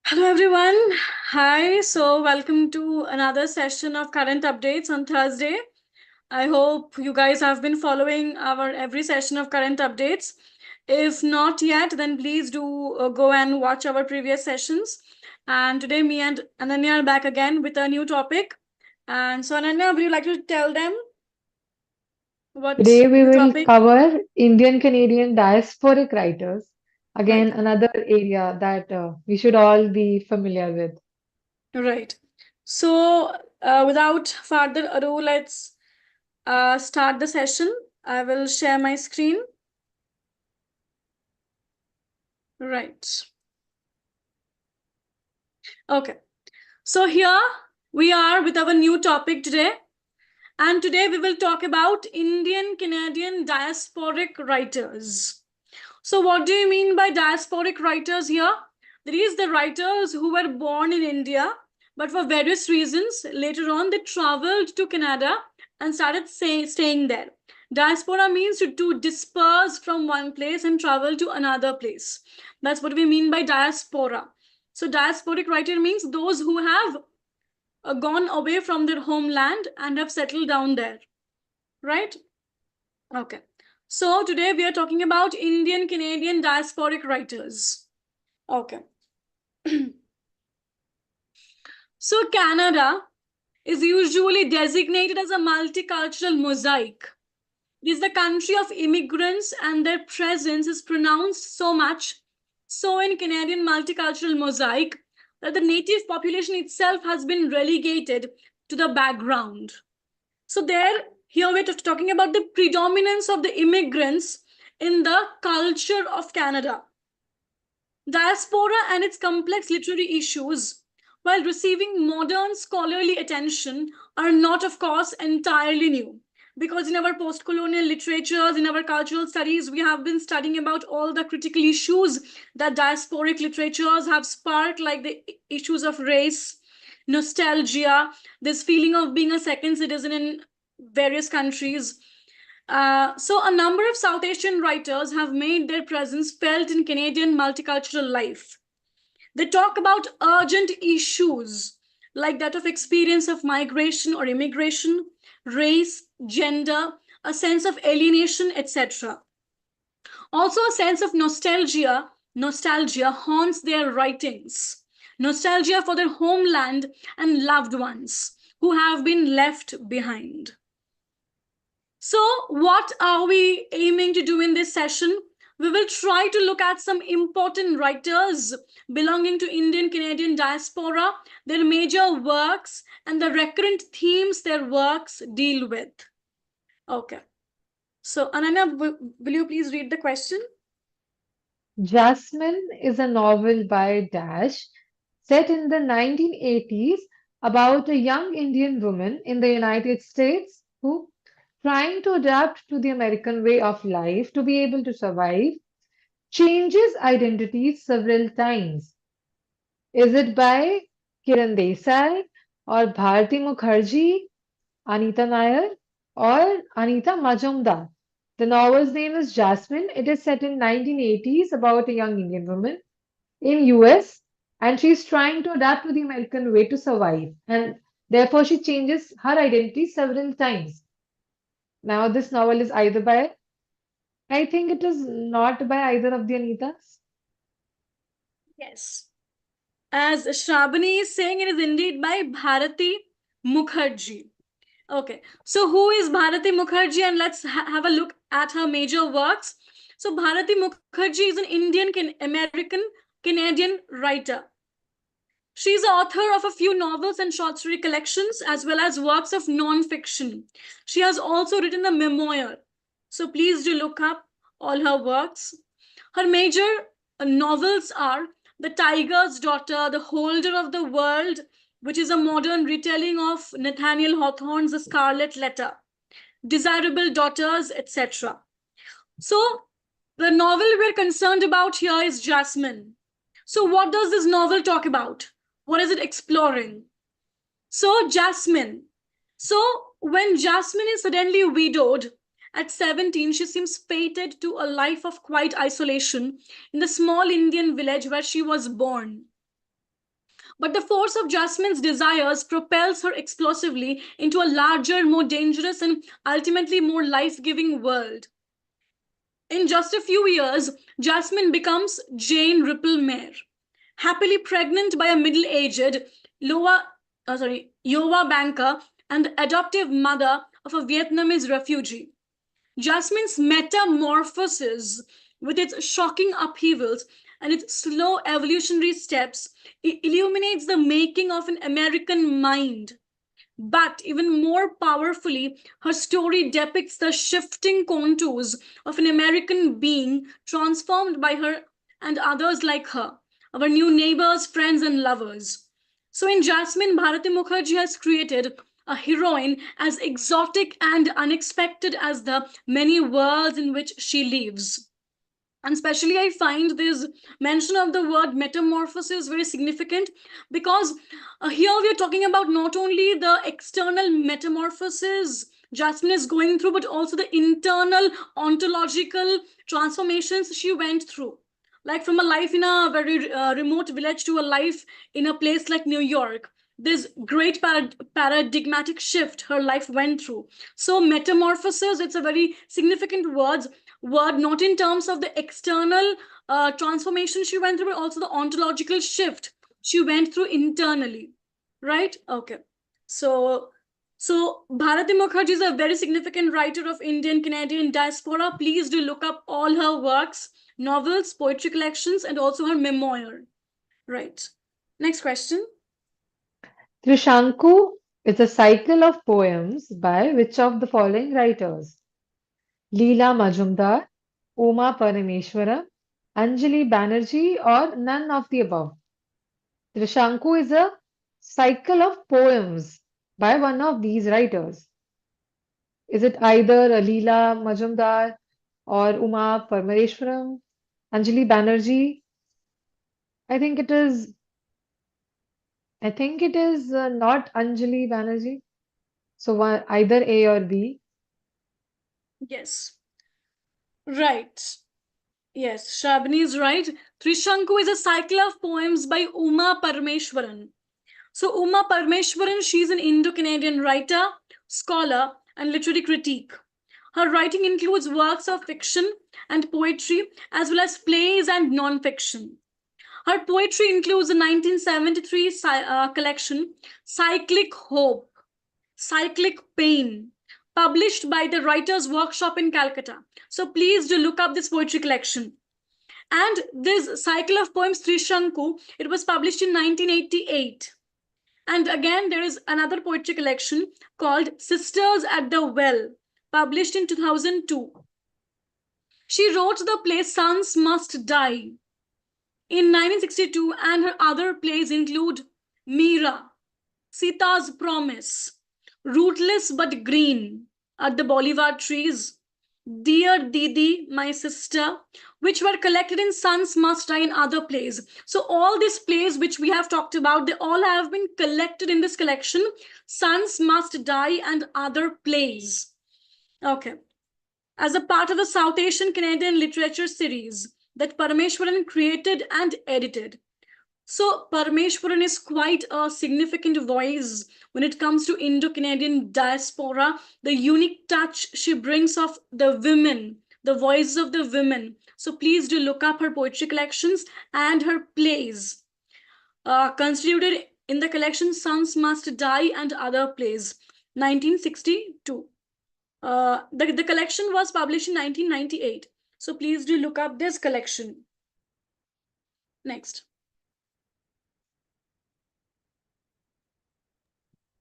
Hello everyone. Hi. So welcome to another session of current updates on Thursday. I hope you guys have been following our every session of current updates. If not yet, then please do go and watch our previous sessions. And today me and Ananya are back again with a new topic. And so Ananya, would you like to tell them what Today we the will topic? cover Indian Canadian diasporic writers. Right. Again, another area that we should all be familiar with. Right. So without further ado, let's start the session. I will share my screen. Right. Okay. So here we are with our new topic today. And today we will talk about Indian Canadian diasporic writers. So, what do you mean by diasporic writers here? There is the writers who were born in India, but for various reasons, later on they traveled to Canada and started staying there. Diaspora means to disperse from one place and travel to another place. That's what we mean by diaspora. So, diasporic writer means those who have gone away from their homeland and have settled down there, right? Okay. So, today we are talking about Indian Canadian diasporic writers. Okay. So, Canada is usually designated as a multicultural mosaic. It is the country of immigrants, and their presence is pronounced so much so in Canadian multicultural mosaic that the native population itself has been relegated to the background. So, here we're talking about the predominance of the immigrants in the culture of Canada. Diaspora and its complex literary issues, while receiving modern scholarly attention, are not, of course, entirely new. Because in our post colonial literatures, in our cultural studies, we have been studying about all the critical issues that diasporic literatures have sparked, like the issues of race, nostalgia, this feeling of being a second citizen in various countries. So, a number of South Asian writers have made their presence felt in Canadian multicultural life. They talk about urgent issues like that of experience of migration or immigration, race, gender, a sense of alienation, etc. Also, a sense of nostalgia haunts their writings. Nostalgia for their homeland and loved ones who have been left behind. So, what are we aiming to do in this session? We will try to look at some important writers belonging to Indian Canadian diaspora, their major works, and the recurrent themes their works deal with. Okay. So, Ananya, will you please read the question? Jasmine is a novel by Dash set in the 1980s about a young Indian woman in the United States who, trying to adapt to the American way of life to be able to survive, changes identities several times. Is it by Kiran Desai or Bharti Mukherjee, Anita Nair, or Anita Majumdar? The novel's name is Jasmine. It is set in 1980s about a young Indian woman in US, and she's trying to adapt to the American way to survive, and therefore she changes her identity several times. Now this novel is either by, I think it is not by either of the Anitas. Yes. As Shravani is saying, it is indeed by Bharati Mukherjee. Okay, so who is Bharati Mukherjee? And let's have a look at her major works. So, Bharati Mukherjee is an Indian American Canadian writer. She is the author of a few novels and short story collections, as well as works of non fiction. She has also written a memoir. So, please do look up all her works. Her major novels are The Tiger's Daughter, The Holder of the World, which is a modern retelling of Nathaniel Hawthorne's The Scarlet Letter, Desirable Daughters, etc. So, the novel we're concerned about here is Jasmine. So, what does this novel talk about? What is it exploring? So, Jasmine. So, when Jasmine is suddenly widowed at 17, she seems fated to a life of quiet isolation in the small Indian village where she was born. But the force of Jasmine's desires propels her explosively into a larger, more dangerous, and ultimately more life giving world. In just a few years, Jasmine becomes Jane Ripplemere, happily pregnant by a middle-aged Iowa banker and the adoptive mother of a Vietnamese refugee. Jasmine's metamorphosis, with its shocking upheavals and its slow evolutionary steps, illuminates the making of an American mind. But even more powerfully, her story depicts the shifting contours of an American being transformed by her and others like her, our new neighbors, friends, and lovers. So, in Jasmine, Bharati Mukherjee has created a heroine as exotic and unexpected as the many worlds in which she lives. And especially I find this mention of the word metamorphosis very significant because here we are talking about not only the external metamorphosis Jasmine is going through, but also the internal ontological transformations she went through, like from a life in a very remote village to a life in a place like New York. This great paradigmatic shift her life went through. So metamorphosis, it's a very significant word, not in terms of the external transformation she went through, but also the ontological shift she went through internally. Right? Okay. So, Bharati Mukherjee is a very significant writer of Indian Canadian diaspora. Please do look up all her works, novels, poetry collections, and also her memoir. Right. Next question. Trishanku is a cycle of poems by which of the following writers? Leela Majumdar, Uma Parameswaram, Anjali Banerjee, or none of the above? Trishanku is a cycle of poems by one of these writers. Is it either Leela Majumdar or Uma Parameswaram, Anjali Banerjee? I think it is. I think it is not Anjali Banerjee. So either A or B. Yes. Right. Yes, Shabni is right. Trishanku is a cycle of poems by Uma Parameswaran. So, Uma Parameswaran, she's an Indo Canadian writer, scholar, and literary critique. Her writing includes works of fiction and poetry, as well as plays and non fiction. Her poetry includes the 1973 collection Cyclic Hope, Cyclic Pain, published by the Writers' Workshop in Calcutta. So please do look up this poetry collection. And this cycle of poems, Trishanku, it was published in 1988. And again, there is another poetry collection called Sisters at the Well, published in 2002. She wrote the play Sons Must Die in 1962, and her other plays include Meera, Sita's Promise, Rootless but Green, At the Bolivar Trees, Dear Didi, My Sister, which were collected in Sons Must Die and other plays. So, all these plays which we have talked about, they all have been collected in this collection, Sons Must Die and other plays. Okay. As a part of the South Asian Canadian literature series that Parameshwaran created and edited. So, Parameshwaran is quite a significant voice when it comes to Indo Canadian diaspora. The unique touch she brings of the women, the voices of the women. So, please do look up her poetry collections and her plays. Constituted in the collection Sons Must Die and Other Plays, 1962. The collection was published in 1998. So, please do look up this collection. Next.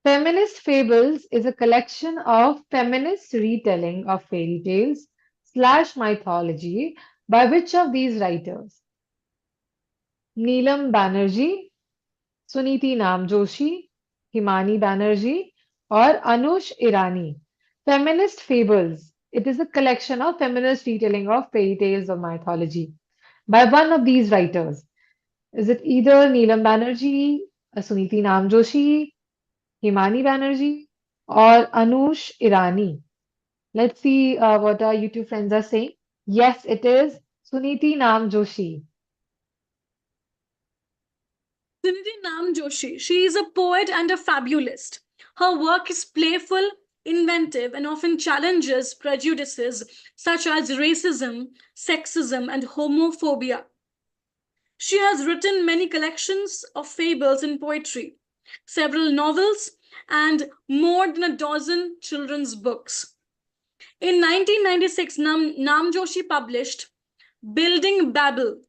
Feminist Fables is a collection of feminist retelling of fairy tales slash mythology by which of these writers? Neelam Banerjee, Suniti Namjoshi, Himani Banerjee, or Anush Irani. Feminist Fables. It is a collection of feminist retelling of fairy tales of mythology by one of these writers. Is it either Neelam Banerjee, Suniti Namjoshi, Himani Banerjee, or Anush Irani? Let's see what our YouTube friends are saying. Yes, it is Suniti Namjoshi. Trinity Nam Joshi, she is a poet and a fabulist. Her work is playful, inventive, and often challenges prejudices such as racism, sexism, and homophobia. She has written many collections of fables and poetry, several novels, and more than a dozen children's books. In 1996, Nam Joshi published Building Babel,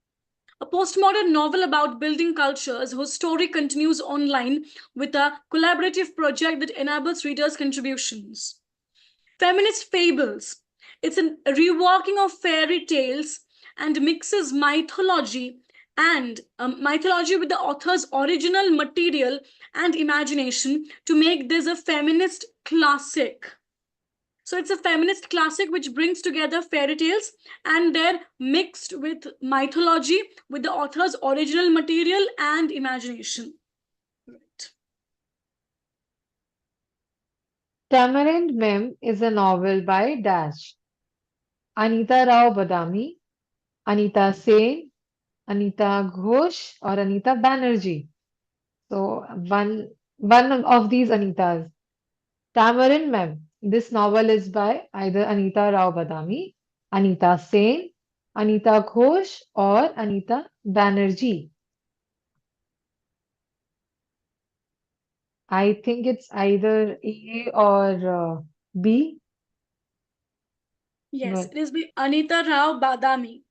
a postmodern novel about building cultures whose story continues online with a collaborative project that enables readers' contributions. Feminist fables. It's a reworking of fairy tales and mixes mythology with the author's original material and imagination to make this a feminist classic. So it's a feminist classic which brings together fairy tales and they're mixed with mythology with the author's original material and imagination. Right. Tamarind Mem is a novel by Dash, Anita Rao Badami, Anita Sen, Anita Ghosh, or Anita Banerjee. So one of these Anitas. Tamarind Mem. This novel is by either Anita Rao Badami, Anita Sen, Anita Ghosh, or Anita Banerjee. I think it's either A or B. Yes, But it is by Anita Rao Badami.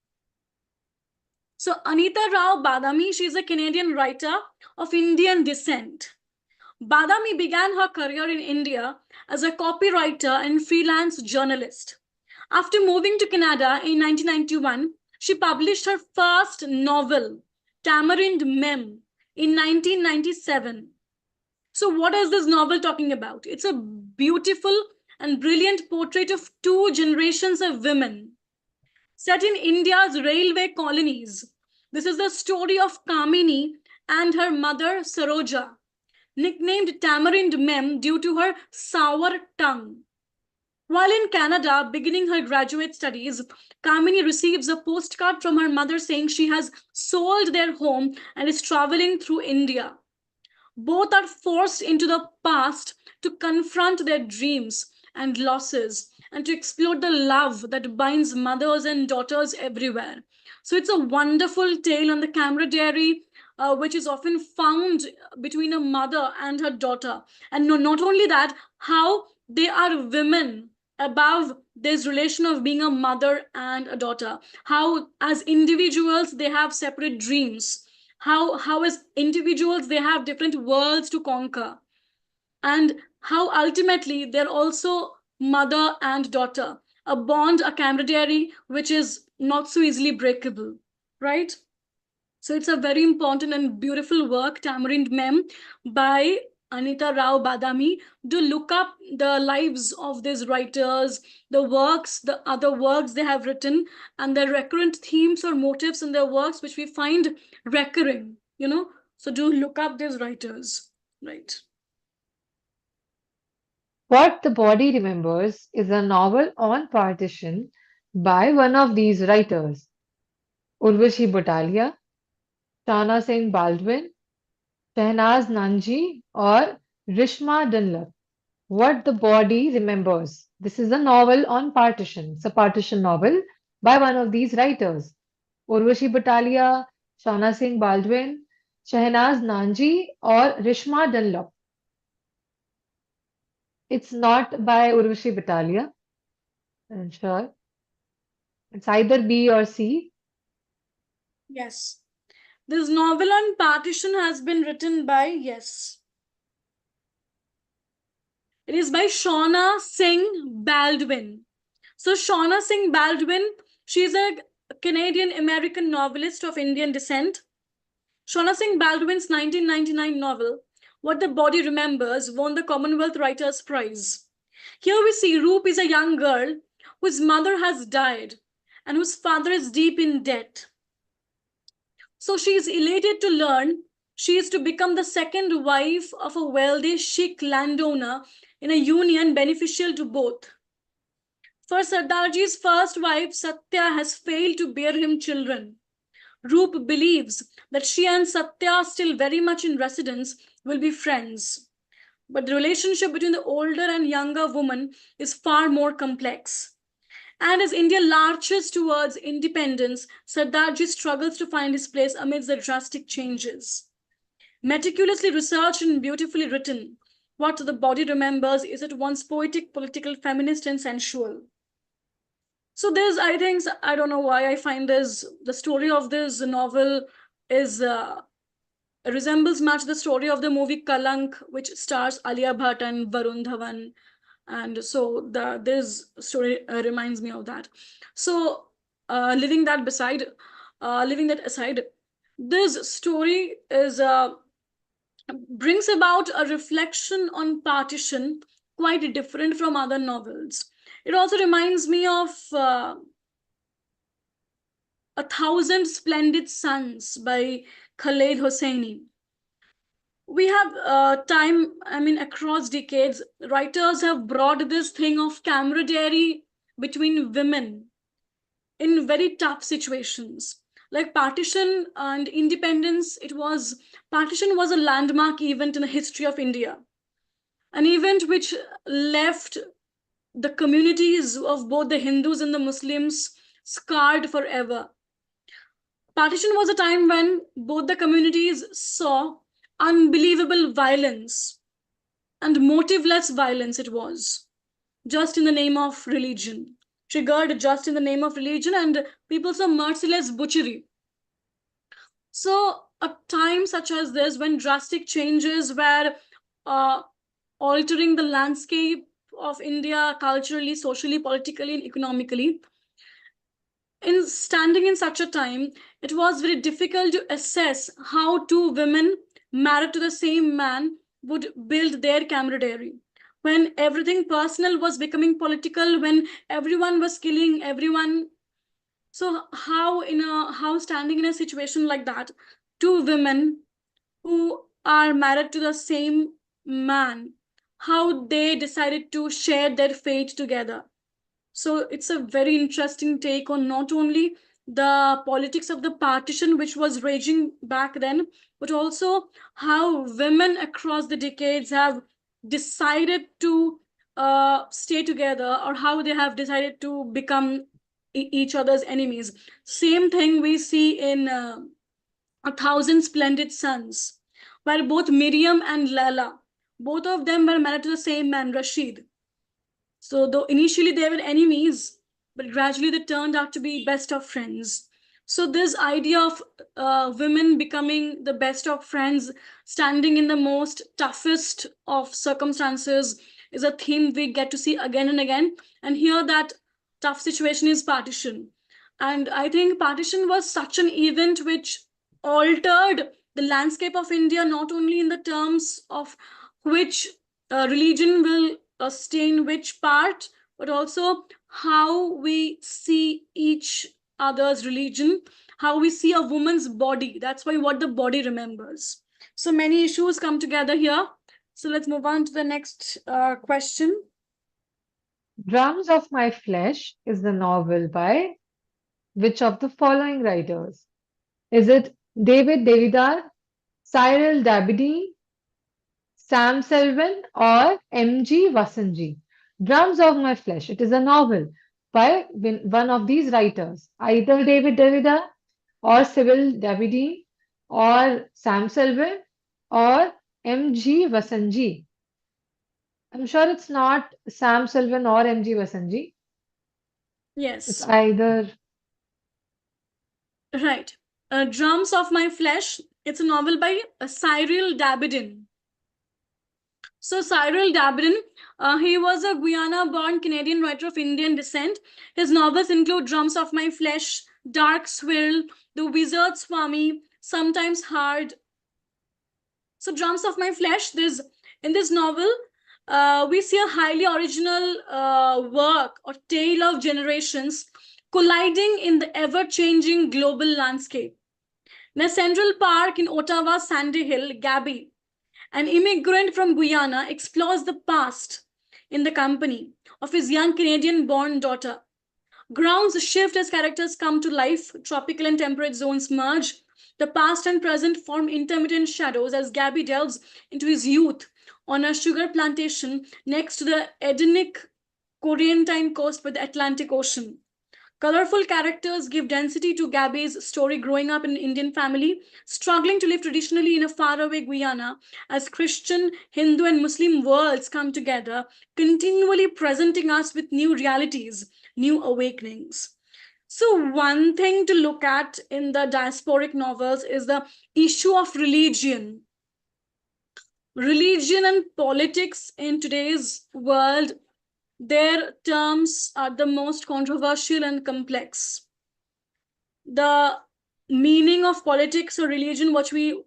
So Anita Rao Badami, she is a Canadian writer of Indian descent. Badami began her career in India as a copywriter and freelance journalist. After moving to Canada in 1991, she published her first novel, Tamarind Mem, in 1997. So, what is this novel talking about? It's a beautiful and brilliant portrait of two generations of women set in India's railway colonies. This is the story of Kamini and her mother Saroja, nicknamed Tamarind Mem due to her sour tongue. While in Canada, beginning her graduate studies, Kamini receives a postcard from her mother saying she has sold their home and is traveling through India. Both are forced into the past to confront their dreams and losses and to explore the love that binds mothers and daughters everywhere. So it's a wonderful tale on the camaraderie, which is often found between a mother and her daughter. And no, not only that, how they are women above this relation of being a mother and a daughter. How, as individuals, they have separate dreams, how as individuals they have different worlds to conquer, and how ultimately they're also mother and daughter, a bond, a camaraderie which is not so easily breakable, right? So it's a very important and beautiful work, Tamarind Mem, by Anita Rao Badami. Do look up the lives of these writers, the works, the other works they have written, and the recurrent themes or motives in their works, which we find recurring, you know. So do look up these writers, right? What the Body Remembers is a novel on partition by one of these writers, Urvashi Butalia, Tana Singh Baldwin, Shehnaz Nanji, or Rishma Dunlap. What the Body Remembers. This is a novel on partition. It's a partition novel by one of these writers, Urvashi Butalia, Shana Singh Baldwin, Shehnaz Nanji, or Rishma Dunlop. It's not by Urvashi Butalia, I'm sure. It's either B or C. Yes. This novel on partition has been written by, yes, it is by Shauna Singh Baldwin. So Shauna Singh Baldwin, she's a Canadian American novelist of Indian descent. Shauna Singh Baldwin's 1999 novel, What the Body Remembers, won the Commonwealth Writers' Prize. Here we see Roop is a young girl whose mother has died and whose father is deep in debt. So she is elated to learn she is to become the second wife of a wealthy Sikh landowner in a union beneficial to both. For Sardarji's first wife, Satya has failed to bear him children. Roop believes that she and Satya, still very much in residence, will be friends. But the relationship between the older and younger woman is far more complex. And as India lurches towards independence, Sardarji struggles to find his place amidst the drastic changes. Meticulously researched and beautifully written, what the body remembers is at once poetic, political, feminist, and sensual. So there's, I think, I don't know why I find this, the story of this novel is resembles much the story of the movie Kalank, which stars Alia Bhatt and Varun Dhawan, and so this story reminds me of that. So leaving that beside, leaving that aside, this story is brings about a reflection on partition quite different from other novels. It also reminds me of A Thousand Splendid Suns by Khaled Hosseini. We have across decades, writers have brought this thing of camaraderie between women in very tough situations. Like partition and independence, partition was a landmark event in the history of India, an event which left the communities of both the Hindus and the Muslims scarred forever. Partition was a time when both the communities saw unbelievable violence, and motiveless violence it was, just in the name of religion, triggered just in the name of religion, and people saw merciless butchery. So, a time such as this, when drastic changes were uh, altering the landscape of India culturally, socially, politically, and economically, in standing in such a time, it was very difficult to assess how two women married to the same man would build their camaraderie. When everything personal was becoming political, when everyone was killing everyone, so how standing in a situation like that, two women who are married to the same man, how they decided to share their fate together. So it's a very interesting take on not only the politics of the partition, which was raging back then, but also how women across the decades have decided to stay together, or how they have decided to become each other's enemies. Same thing we see in A Thousand Splendid Suns, where both Miriam and Lala, both of them were married to the same man, Rashid. So though initially they were enemies, but gradually they turned out to be best of friends. So this idea of women becoming the best of friends, standing in the most toughest of circumstances, is a theme we get to see again and again. And here that tough situation is partition. And I think partition was such an event which altered the landscape of India, not only in the terms of which religion will stay in which part, but also how we see each other's religion, how we see a woman's body. That's why what the body remembers. So many issues come together here. So let's move on to the next question. Drums of My Flesh is the novel by which of the following writers? Is it David Derrida, Cyril Dabydeen, Sam Selvin, or M.G. Vasanji? Drums of My Flesh. It is a novel by one of these writers, either David Derrida or Cyril Dabydeen or Sam Selvin or M.G. Vasanji. I'm sure it's not Sam Selvin or M.G. Vasanji. It's Yes, either right. Drums of My Flesh. It's a novel by Cyril Dabydin. So Cyril Dabrin, he was a Guyana-born Canadian writer of Indian descent. His novels include Drums of My Flesh, Dark Swirl, The Wizard Swami, Sometimes Hard. So Drums of My Flesh, in this novel, we see a highly original work or tale of generations colliding in the ever-changing global landscape. In a Central Park in Ottawa, Sandy Hill, Gabby, an immigrant from Guyana, explores the past in the company of his young Canadian born daughter. Grounds shift as characters come to life, tropical and temperate zones merge. The past and present form intermittent shadows as Gabby delves into his youth on a sugar plantation next to the Edenic Corentyne coast by the Atlantic Ocean. Colorful characters give density to Gabby's story growing up in an Indian family, struggling to live traditionally in a faraway Guyana, as Christian, Hindu, and Muslim worlds come together, continually presenting us with new realities, new awakenings. So, one thing to look at in the diasporic novels is the issue of religion. Religion and politics in today's world, their terms are the most controversial and complex. The meaning of politics or religion, which we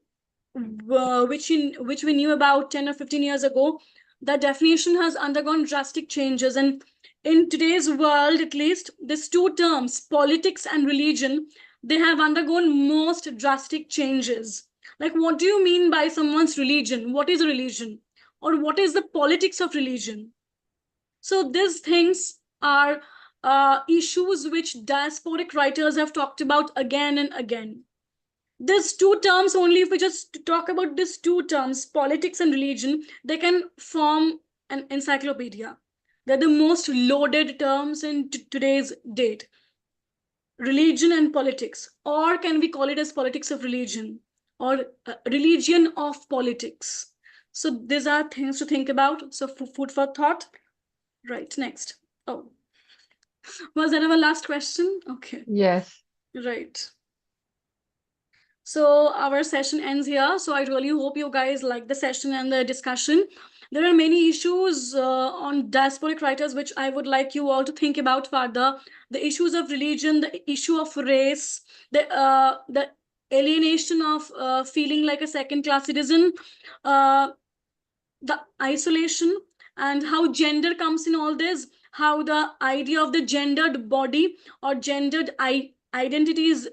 knew about 10 or 15 years ago, the definition has undergone drastic changes. And in today's world, at least, these two terms, politics and religion, they have undergone most drastic changes. Like, what do you mean by someone's religion? What is a religion? Or what is the politics of religion? So these things are issues which diasporic writers have talked about again and again. These two terms, only if we just talk about these two terms, politics and religion, they can form an encyclopedia. They're the most loaded terms in today's date. Religion and politics, or can we call it as politics of religion, or religion of politics? So these are things to think about. So food for thought. Right, next. Oh, was that our last question? Okay, Yes. right. So our session ends here. So I really hope you guys like the session and the discussion. There are many issues on diasporic writers which I would like you all to think about further. The issues of religion, the issue of race, the alienation of feeling like a second-class citizen, uh, the isolation, and how gender comes in all this, how the idea of the gendered body or gendered identity is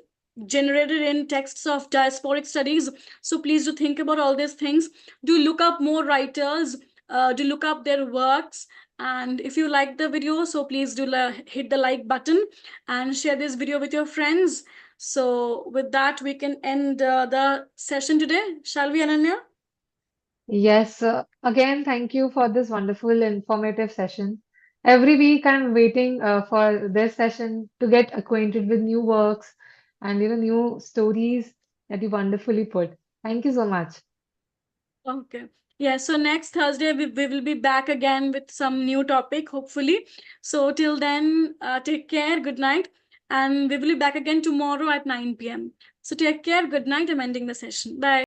generated in texts of diasporic studies. So please do think about all these things. Do look up more writers, do look up their works. And if you like the video, so please do hit the like button and share this video with your friends. So with that, we can end the session today. Shall we, Ananya? Yes. Again, thank you for this wonderful, informative session. Every week, I'm waiting for this session to get acquainted with new works and new stories that you wonderfully put. Thank you so much. Okay. Yeah, so next Thursday we will be back again with some new topic, hopefully. So till then, take care, good night, and we will be back again tomorrow at 9 p.m. So take care, good night. I'm ending the session. Bye.